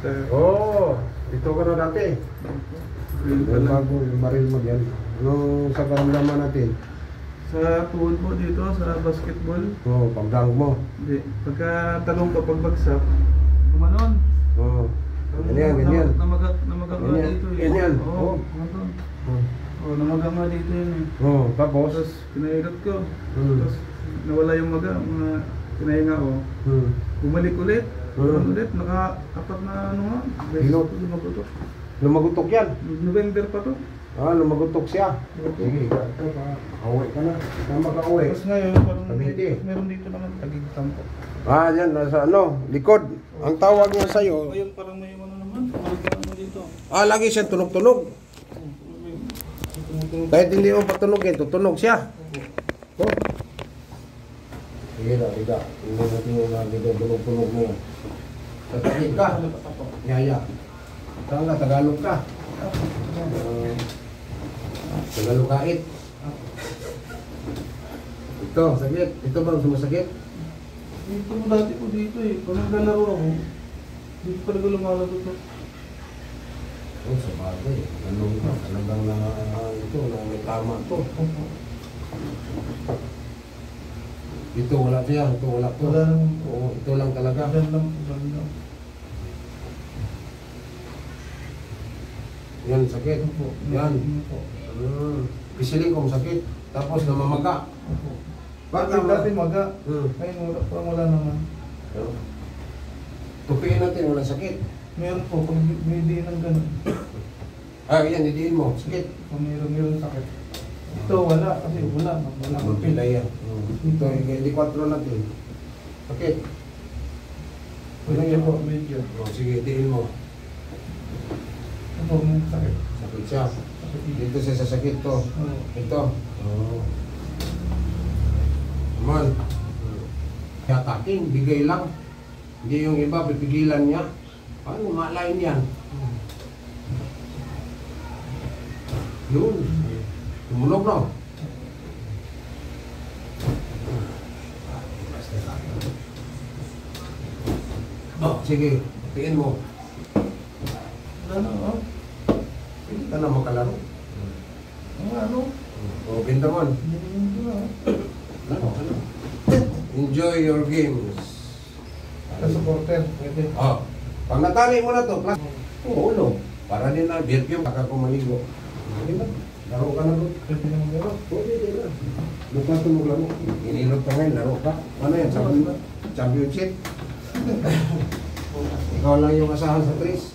Oo, ito ka na dati. Yung bago, yung baril mo yan. Yung sa karamdaman natin. Sa tuhod mo dito, sa basketball. Oo, pagdang mo. Hindi. Pagka talong ka pagbagsak, gumanon. Oo. Ganyan, ganyan. Namaga nga Ganyan, dito eh. ganyan. Oo, Oo. gumanon. Oo, namaga nga dito yun eh. Oo, tapos? Tapos, pinahirap ko. Tapos, nawala yung maga, mga pinahinga ko. Bumalik ulit. Ulit, naka-apat na ano nga. Hilot. Lumagutok. Lumagutok yan. November pa to. Ah, lumagutok siya. Sige, ito pa. Away ka na. Tama ka away. Tapos ngayon, parang Cavite. meron dito naman tagig tampo. Ah, yan. Nasa ano, likod. Ang tawag niya sa'yo. Ngayon parang may ano naman. Parang ano dito. Ah, lagi siya tunog-tunog. Kahit hindi mo patunogin, tutunog siya. Oh. Sige na, higa. Hindi natin yung nagiging tunog-tunog na yan. Tatagig ka. Yaya. Saan ka? Tagalog ka. Tagalog kait. Ito, sakit. Ito bang sumasakit? Dito mo dati ko dito eh. Kung naglalaro ako, dito talaga lumalagot to. Oh, sa bagay. Ganun ka. Talagang na ito, na may tama to. Ito wala siya. Ito wala to. Wala naman po. Oo, ito lang talaga. Yan lang po. Yan lang. Yan, sakit. Opo. Yan. Opo. Pisiling kong sakit. Tapos namamaga. Opo. Bakit Dati maga. Hmm. Ngayon wala naman. Tupiin natin, walang sakit. Meron po, pag may di ng ganun. Ah, yan, idiin mo. Sakit. Kung meron sakit. Ito wala, kasi wala. Wala Ang pilay yan. Ito, hindi 4 natin. Sakit. Medyo po, medyo. Oh, sige, idiin mo. Ito, may sakit. Sakit siya. Sakit dito. Dito siya sa sakit to. Oo. Ito. Oh. Naman. Yatakin, bigay lang. Hindi yung iba, pipigilan niya. Paano malain yan? Yun. Tumunog na. Oh, sige. Tiin mo. Wala na, oh. Hindi ka na makalaro. Ang ano? O, bintaman. Hindi na, oh. Ano? Enjoy your games. Sa supporter, pwede. Oh, pag natali mo na to, plus, ulo. Para din na, birkim, baka kumaligo. Hindi ba? Laro ka na doon. Pwede naman meron. Pwede din na. Bukas mo maglaro. Inilot ka ngayon, laro ka. Ano yan? Championship? Ikaw lang yung asahan sa Tris.